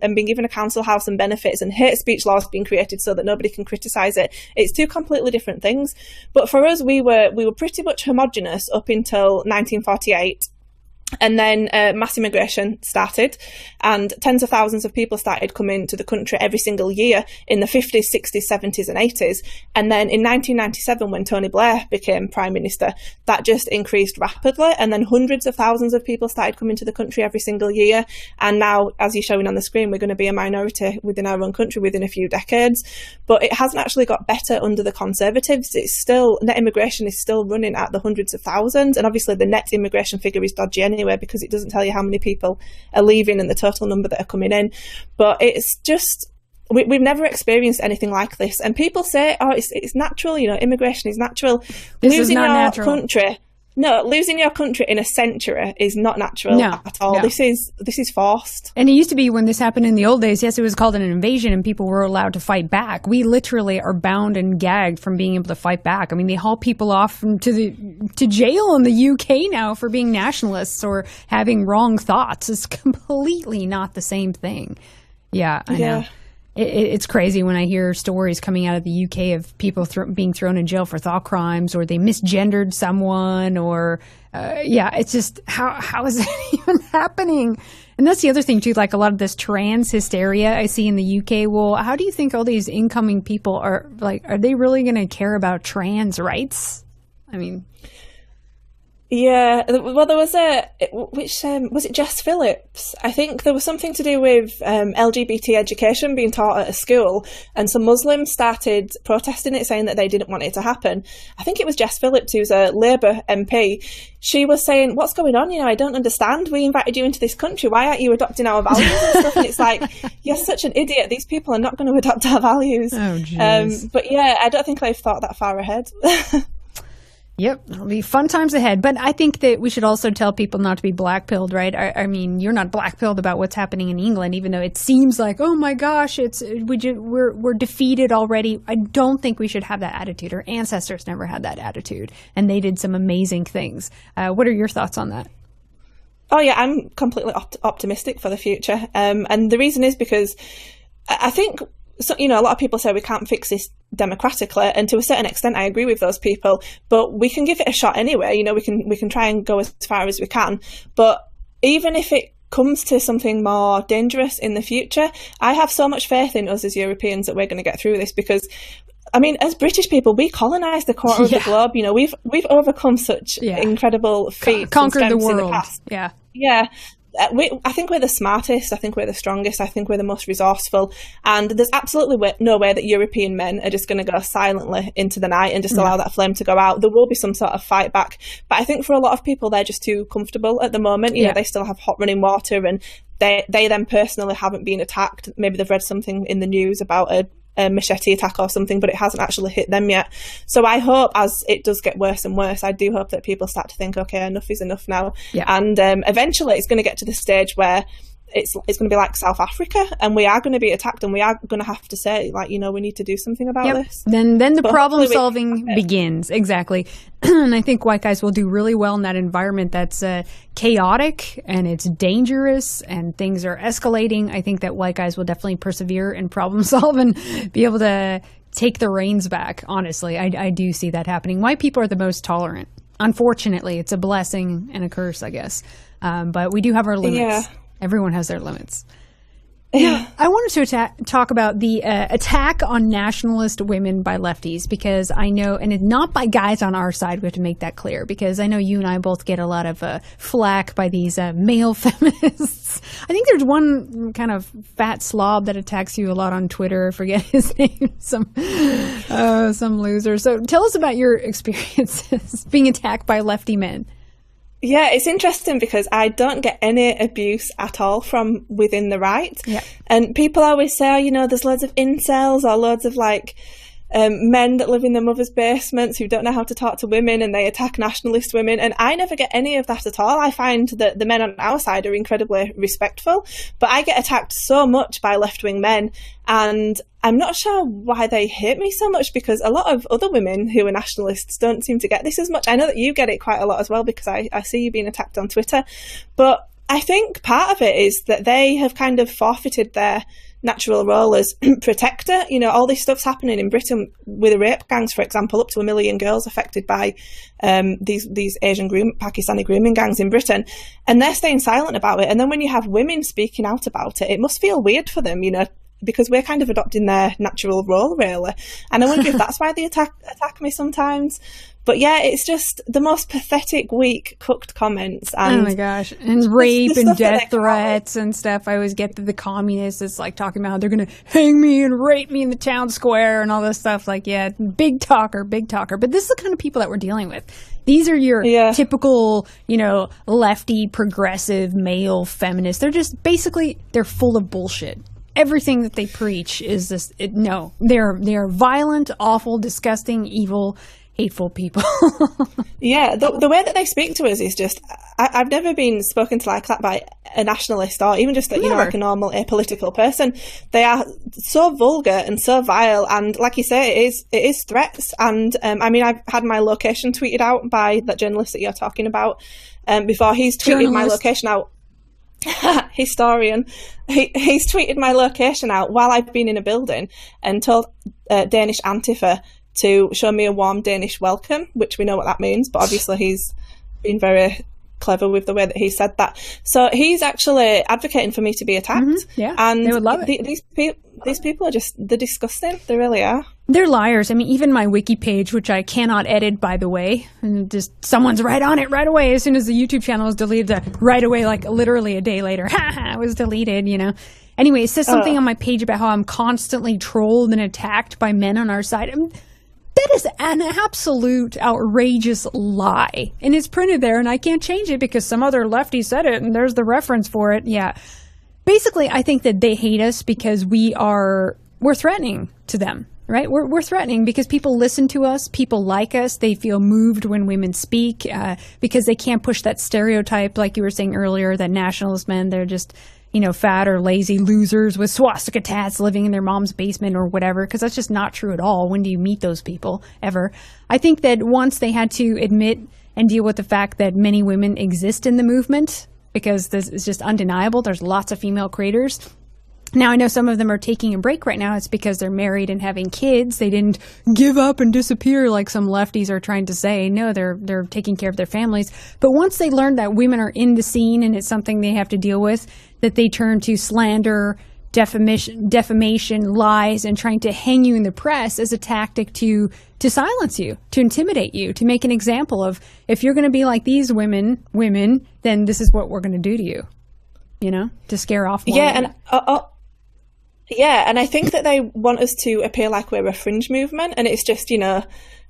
and being given a council house and benefits, and hate speech laws being created so that nobody can criticise it. It's two completely different things. But for us, we were pretty much homogenous up until 1948. And then mass immigration started, and tens of thousands of people started coming to the country every single year in the 50s, 60s, 70s and 80s. And then in 1997, when Tony Blair became Prime Minister, that just increased rapidly. And then hundreds of thousands of people started coming to the country every single year. And now, as you're showing on the screen, we're going to be a minority within our own country within a few decades. But it hasn't actually got better under the Conservatives. It's still, net immigration is still running at the hundreds of thousands. And obviously the net immigration figure is dodgy anyway, because it doesn't tell you how many people are leaving and the total number that are coming in. But it's just, we've never experienced anything like this. And people say, it's natural, immigration is natural. This is not natural. Losing your country in a century is not natural at all. No. This is forced. And it used to be, when this happened in the old days, yes, it was called an invasion and people were allowed to fight back. We literally are bound and gagged from being able to fight back. I mean, they haul people off to jail in the UK now for being nationalists or having wrong thoughts. It's completely not the same thing. Yeah, I know. It's crazy when I hear stories coming out of the UK of people being thrown in jail for thought crimes, or they misgendered someone, or it's just, how is that even happening? And that's the other thing too, like a lot of this trans hysteria I see in the UK. Well, how do you think all these incoming people are they really going to care about trans rights? I mean... Yeah, well, there was was it Jess Phillips? I think there was something to do with LGBT education being taught at a school, and some Muslims started protesting it, saying that they didn't want it to happen. I think it was Jess Phillips, who's a Labour MP. She was saying, what's going on? I don't understand. We invited you into this country. Why aren't you adopting our values and stuff? And it's like, you're such an idiot. These people are not going to adopt our values. Oh, jeez. But yeah, I don't think they've thought that far ahead. Yep, it'll be fun times ahead. But I think that we should also tell people not to be black-pilled, right? I mean, you're not black-pilled about what's happening in England, even though it seems like, oh my gosh, we're defeated already. I don't think we should have that attitude. Our ancestors never had that attitude, and they did some amazing things. What are your thoughts on that? Oh yeah, I'm completely optimistic for the future. And the reason is because I think... So, a lot of people say we can't fix this democratically, and to a certain extent I agree with those people, but we can give it a shot anyway. We can try and go as far as we can. But even if it comes to something more dangerous in the future, I have so much faith in us as Europeans that we're going to get through this, because I mean, as British people, we colonised the quarter of the globe. We've overcome such incredible feats, conquered the world. In the past. Yeah. I think we're the smartest, I think we're the strongest, I think we're the most resourceful, and there's absolutely no way that European men are just going to go silently into the night and just allow that flame to go out. There will be some sort of fight back, but I think for a lot of people they're just too comfortable at the moment. They still have hot running water, and they then personally haven't been attacked. Maybe they've read something in the news about a machete attack or something, but it hasn't actually hit them yet. So I hope, as it does get worse and worse, I do hope that people start to think, okay, enough is enough now. And eventually it's going to get to the stage where it's going to be like South Africa, and we are going to be attacked, and we are going to have to say, we need to do something about this. Then the problem solving begins. Exactly. And I think white guys will do really well in that environment that's chaotic and it's dangerous and things are escalating. I think that white guys will definitely persevere and problem solve and be able to take the reins back. Honestly, I do see that happening. White people are the most tolerant. Unfortunately, it's a blessing and a curse, I guess. But we do have our limits. Yeah. Everyone has their limits. Yeah, I wanted to talk about the attack on nationalist women by lefties, because I know, and it's not by guys on our side, we have to make that clear, because I know you and I both get a lot of flack by these male feminists. I think there's one kind of fat slob that attacks you a lot on Twitter. I forget his name, some loser. So tell us about your experiences being attacked by lefty men. Yeah, it's interesting because I don't get any abuse at all from within the right. Yeah. And people always say, there's loads of incels or loads of men that live in their mother's basements who don't know how to talk to women, and they attack nationalist women. And I never get any of that at all. I find that the men on our side are incredibly respectful, but I get attacked so much by left-wing men, and I'm not sure why they hate me so much, because a lot of other women who are nationalists don't seem to get this as much. I know that you get it quite a lot as well, because I see you being attacked on Twitter. But I think part of it is that they have kind of forfeited their natural role as protector. You know, all this stuff's happening in Britain with the rape gangs, for example, up to 1 million girls affected by these Asian Pakistani grooming gangs in Britain, and they're staying silent about it. And then when you have women speaking out about it, it must feel weird for them, you know, because we're kind of adopting their natural role, really. And I wonder if that's why they attack me sometimes. But yeah, it's just the most pathetic, weak, cooked comments. And oh my gosh. And rape and death threats and stuff. I always get that the communists is like talking about how they're going to hang me and rape me in the town square and all this stuff. Like, yeah, big talker. But this is the kind of people that we're dealing with. These are your typical, you know, lefty, progressive, male feminists. They're just basically, they're full of bullshit. Everything that they preach is this. They're violent, awful, disgusting, evil, hateful people. Yeah, the way that they speak to us is just, I've never been spoken to like that by a nationalist, or even just you know, like a normal apolitical person. They are so vulgar and so vile, and like you say, it is threats. And I mean, I've had my location tweeted out by that journalist that you're talking about. Before he's tweeted my location out. Historian. He's tweeted my location out while I've been in a building and told Danish Antifa to show me a warm Danish welcome, which we know what that means, but obviously he's been very clever with the way that he said that. So he's actually advocating for me to be attacked. Mm-hmm. Yeah, and they would love it. These people are just, they're disgusting. They really are. They're liars. I mean, even my wiki page, which I cannot edit, by the way, and just someone's right on it right away. As soon as the YouTube channel was deleted, right away, like literally a day later, it was deleted, you know. Anyway, it says something on my page about how I'm constantly trolled and attacked by men on our side. That is an absolute outrageous lie. And it's printed there, and I can't change it because some other lefty said it, and there's the reference for it. Yeah. Basically, I think that they hate us because we're threatening to them, right? We're threatening because people listen to us, people like us, they feel moved when women speak, because they can't push that stereotype, like you were saying earlier, that nationalist men, they're just, you know, fat or lazy losers with swastika tats living in their mom's basement or whatever, because that's just not true at all. When do you meet those people, ever? I think that once they had to admit and deal with the fact that many women exist in the movement, because this is just undeniable, there's lots of female creators. Now, I know some of them are taking a break right now. It's because they're married and having kids. They didn't give up and disappear like some lefties are trying to say. No, they're taking care of their families. But once they learn that women are in the scene and it's something they have to deal with, that they turn to slander, defamation, lies, and trying to hang you in the press as a tactic to silence you, to intimidate you, to make an example of, if you're going to be like these women, then this is what we're going to do to you, you know, to scare off more women. Yeah, and I think that they want us to appear like we're a fringe movement, and it's just, you know,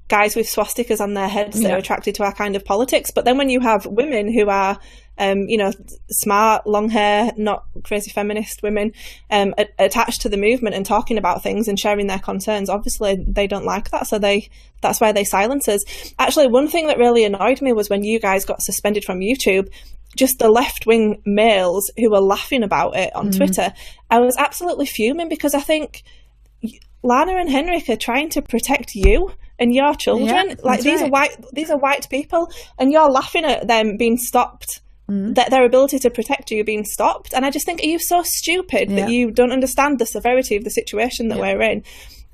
guys with swastikas on their heads that are attracted to our kind of politics. But then when you have women who are, you know, smart, long hair, not crazy feminist women, attached to the movement and talking about things and sharing their concerns, obviously they don't like that, so that's why they silence us. Actually, one thing that really annoyed me was when you guys got suspended from YouTube, just the left-wing males who were laughing about it on Twitter. I was absolutely fuming, because I think Lana and Henrik are trying to protect you and your children. Yeah, like these are white people, and you're laughing at them being stopped, that their ability to protect you being stopped. And I just think, are you so stupid that you don't understand the severity of the situation that we're in?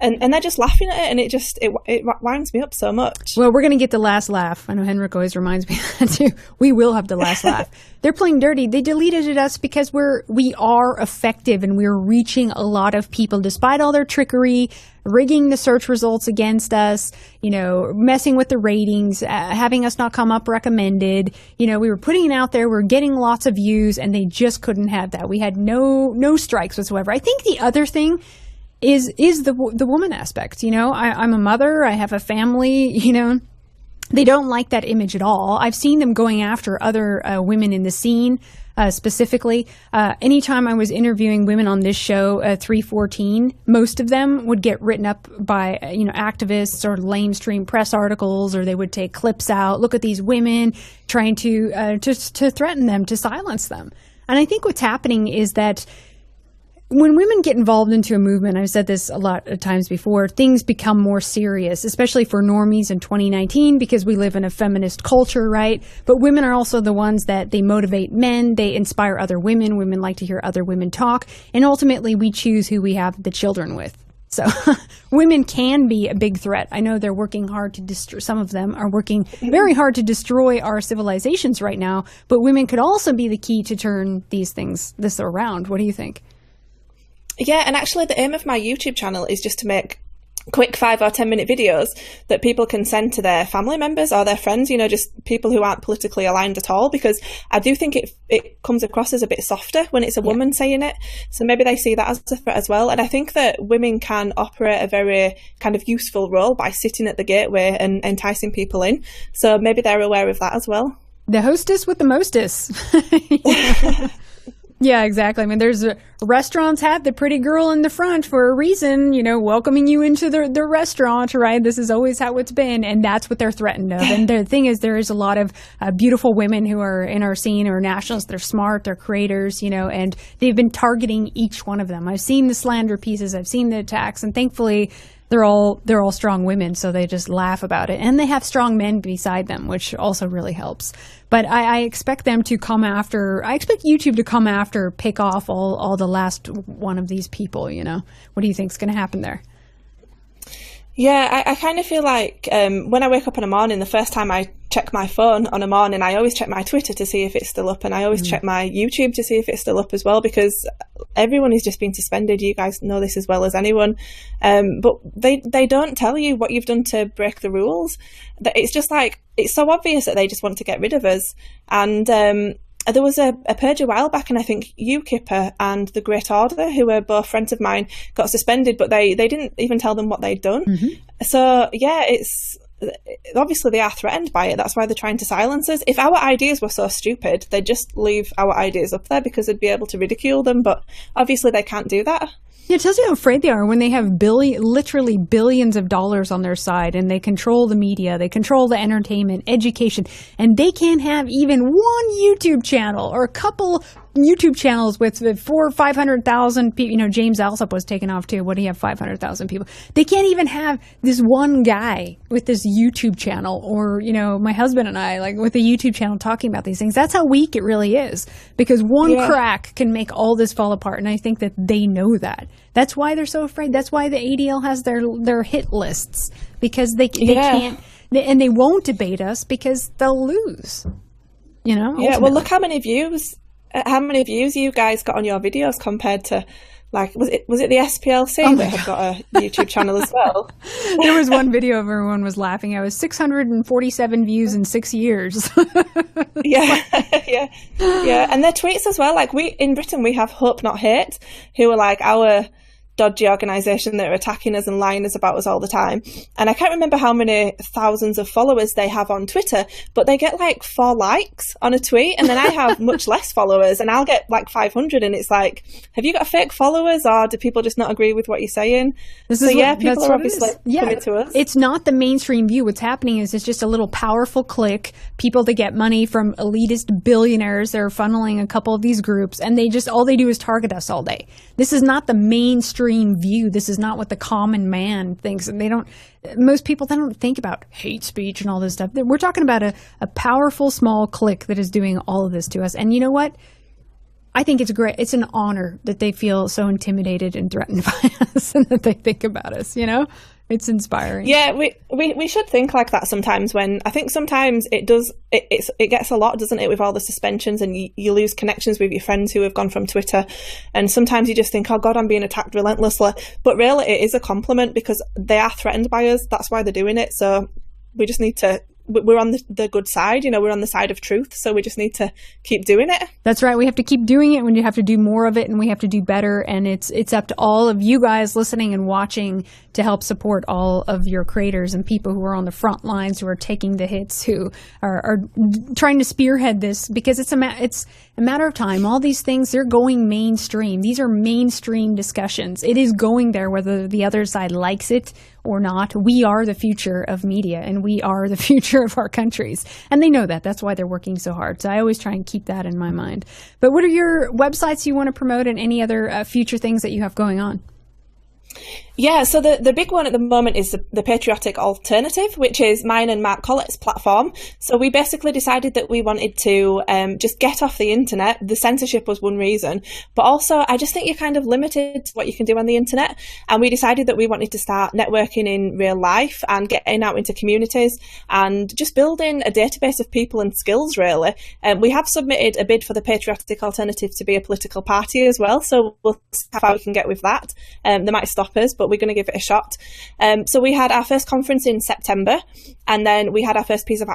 And they're just laughing at it, and it winds me up so much. Well, we're going to get the last laugh. I know Henrik always reminds me of that too. We will have the last laugh. They're playing dirty. They deleted us because we are effective, and we're reaching a lot of people despite all their trickery, rigging the search results against us, you know, messing with the ratings, having us not come up recommended. You know, we were putting it out there, we're getting lots of views, and they just couldn't have that. We had no strikes whatsoever. I think the other thing is the woman aspect. You know, I'm a mother, I have a family, you know, they don't like that image at all. I've seen them going after other women in the scene, specifically. Anytime I was interviewing women on this show, 314, most of them would get written up by, activists or lamestream press articles, or they would take clips out. Look at these women trying to threaten them, to silence them. And I think what's happening is that when women get involved into a movement, I've said this a lot of times before, things become more serious, especially for normies in 2019, because we live in a feminist culture, right? But women are also the ones that they motivate men, they inspire other women. Women like to hear other women talk, and ultimately we choose who we have the children with. So women can be a big threat. I know they're working hard to destroy, some of them are working very hard to destroy our civilizations right now, but women could also be the key to turn this around. What do you think? Yeah, and actually the aim of my YouTube channel is just to make quick 5 or 10 minute videos that people can send to their family members or their friends, just people who aren't politically aligned at all, because I do think it comes across as a bit softer when it's a woman saying it. So maybe they see that as a threat as well. And I think that women can operate a very kind of useful role by sitting at the gateway and enticing people in. So maybe they're aware of that as well. The hostess with the mostess. Yeah, exactly. I mean, restaurants have the pretty girl in the front for a reason, welcoming you into the restaurant, right? This is always how it's been, and that's what they're threatened of. And the thing is, there is a lot of beautiful women who are in our scene or nationalists. They're smart, they're creators, and they've been targeting each one of them. I've seen the slander pieces, I've seen the attacks, and thankfully they're all strong women, so they just laugh about it. And they have strong men beside them, which also really helps. But I expect them to come after, I expect YouTube to come after, pick off all the last one of these people, What do you think is going to happen there? Yeah, I kind of feel like when I wake up in the morning, the first time I check my phone on a morning, I always check my Twitter to see if it's still up, and I always check my YouTube to see if it's still up as well, because everyone is just being suspended. You guys know this as well as anyone. But they don't tell you what you've done to break the rules. It's just like, it's so obvious that they just want to get rid of us. And there was a purge a while back, and I think UKIPper and the Great Order, who were both friends of mine, got suspended, but they didn't even tell them what they'd done. So yeah, it's obviously they are threatened by it. That's why they're trying to silence us. If our ideas were so stupid, they'd just leave our ideas up there because they'd be able to ridicule them, but obviously they can't do that. Yeah, it tells you how afraid they are when they have literally billions of dollars on their side, and they control the media, they control the entertainment, education, and they can't have even one YouTube channel or a couple YouTube channels with 400,000 or 500,000 people. James Alsop was taken off too. What do you have? 500,000 people. They can't even have this one guy with this YouTube channel, or my husband and I, like, with a YouTube channel talking about these things. That's how weak it really is, because one crack can make all this fall apart. And I think that they know that. That's why they're so afraid. That's why the ADL has their hit lists, because they can't, and they won't debate us because they'll lose. Yeah. Well, look how many views you guys got on your videos compared to, like, was it the SPLC that have got a YouTube channel as well? There was one video everyone was laughing at. It was 647 views in 6 years. Yeah. And their tweets as well. Like, in Britain, we have Hope Not Hate, who are like our dodgy organisation that are attacking us and lying us about us all the time. And I can't remember how many thousands of followers they have on Twitter, but they get like 4 likes on a tweet, and then I have much less followers, and I'll get like 500, and it's like, have you got fake followers, or do people just not agree with what you're saying? People are obviously coming to us. It's not the mainstream view. What's happening is it's just a little powerful clique, people that get money from elitist billionaires. They're funneling a couple of these groups, and all they do is target us all day. This is not the mainstream view. This is not what the common man thinks. And most people, they don't think about hate speech and all this stuff. We're talking about a powerful small clique that is doing all of this to us. And you know what? I think it's great. It's an honor that they feel so intimidated and threatened by us, and that they think about us, It's inspiring. Yeah, we should think like that sometimes. When I think sometimes it gets a lot, doesn't it, with all the suspensions, and you lose connections with your friends who have gone from Twitter, and sometimes you just think, oh God, I'm being attacked relentlessly. But really, it is a compliment, because they are threatened by us. That's why they're doing it. So we just need to we're on the good side, we're on the side of truth. So we just need to keep doing it. That's right. We have to keep doing it when you have to do more of it, and we have to do better. And it's up to all of you guys listening and watching to help support all of your creators and people who are on the front lines, who are taking the hits, who are trying to spearhead this, because it's a matter of time. All these things, they're going mainstream. These are mainstream discussions. It is going there whether the other side likes it or not. We are the future of media, and we are the future of our countries. And they know that. That's why they're working so hard. So I always try and keep that in my mind. But what are your websites you want to promote, and any other future things that you have going on? Yeah, so the big one at the moment is the Patriotic Alternative, which is mine and Mark Collett's platform. So we basically decided that we wanted to just get off the internet. The censorship was one reason, but also I just think you're kind of limited to what you can do on the internet. And we decided that we wanted to start networking in real life and getting out into communities and just building a database of people and skills, really. We have submitted a bid for the Patriotic Alternative to be a political party as well, so we'll see how we can get with that. They might stop us, but we're going to give it a shot. So we had our first conference in September, and then we had our first piece of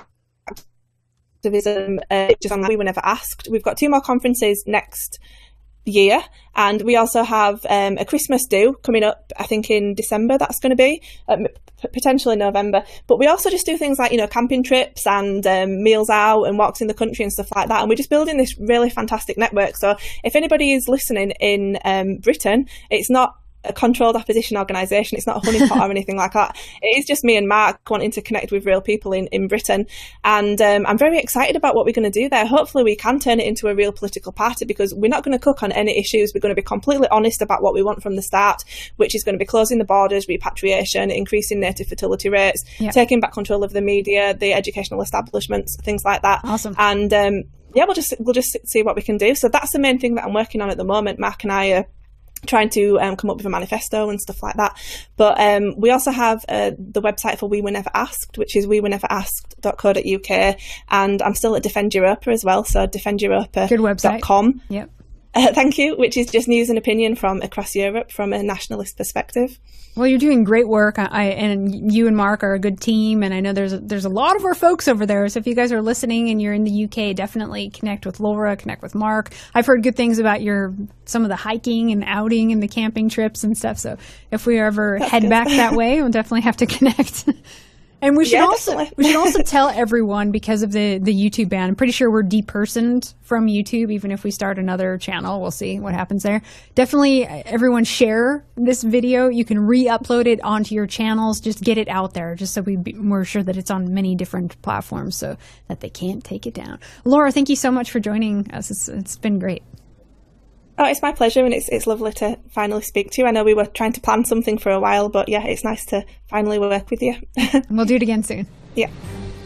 activism just on We Were Never Asked. We've got 2 more conferences next year, and we also have a Christmas do coming up, I think in December that's going to be, potentially November. But we also just do things like, camping trips and meals out and walks in the country and stuff like that. And we're just building this really fantastic network. So if anybody is listening in Britain, it's not a controlled opposition organisation. It's not a honeypot or anything like that. It is just me and Mark wanting to connect with real people in Britain. And I'm very excited about what we're going to do there. Hopefully we can turn it into a real political party, because we're not going to cook on any issues. We're going to be completely honest about what we want from the start, which is going to be closing the borders, repatriation, increasing native fertility rates, taking back control of the media, the educational establishments, things like that. Awesome. And we'll just see what we can do. So that's the main thing that I'm working on at the moment. Mark and I are trying to come up with a manifesto and stuff like that. But we also have the website for We Were Never Asked, which is wewerneverasked.co.uk. And I'm still at Defend Europa as well, so defendeuropa.com. Good website. Yep. Thank you, which is just news and opinion from across Europe from a nationalist perspective. Well, you're doing great work, and you and Mark are a good team, and I know there's a lot of our folks over there, so if you guys are listening and you're in the UK, definitely connect with Laura, connect with Mark. I've heard good things about some of the hiking and outing and the camping trips and stuff, so if we ever head back that way, we'll definitely have to connect. And we should also tell everyone, because of the YouTube ban, I'm pretty sure we're depersoned from YouTube, even if we start another channel. We'll see what happens there. Definitely everyone share this video. You can re-upload it onto your channels. Just get it out there, just so we're sure that it's on many different platforms so that they can't take it down. Laura, thank you so much for joining us. It's been great. Oh, it's my pleasure, and it's lovely to finally speak to you. I know we were trying to plan something for a while, but yeah, it's nice to finally work with you. We'll do it again soon. Yeah.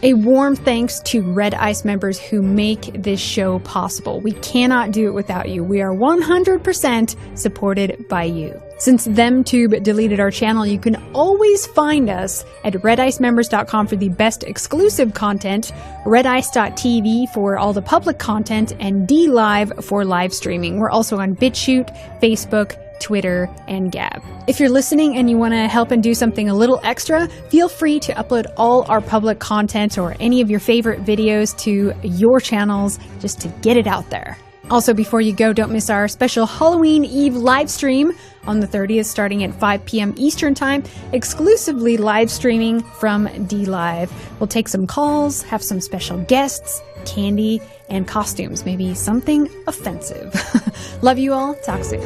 A warm thanks to Red Ice members who make this show possible. We cannot do it without you. We are 100% supported by you. Since ThemTube deleted our channel, you can always find us at redicemembers.com for the best exclusive content, redice.tv for all the public content, and DLive for live streaming. We're also on BitChute, Facebook, Twitter, and Gab. If you're listening and you want to help and do something a little extra, feel free to upload all our public content or any of your favorite videos to your channels just to get it out there. Also, before you go, don't miss our special Halloween Eve live stream on the 30th, starting at 5 p.m. Eastern Time, exclusively live streaming from DLive. We'll take some calls, have some special guests, candy, and costumes, maybe something offensive. Love you all. Talk soon.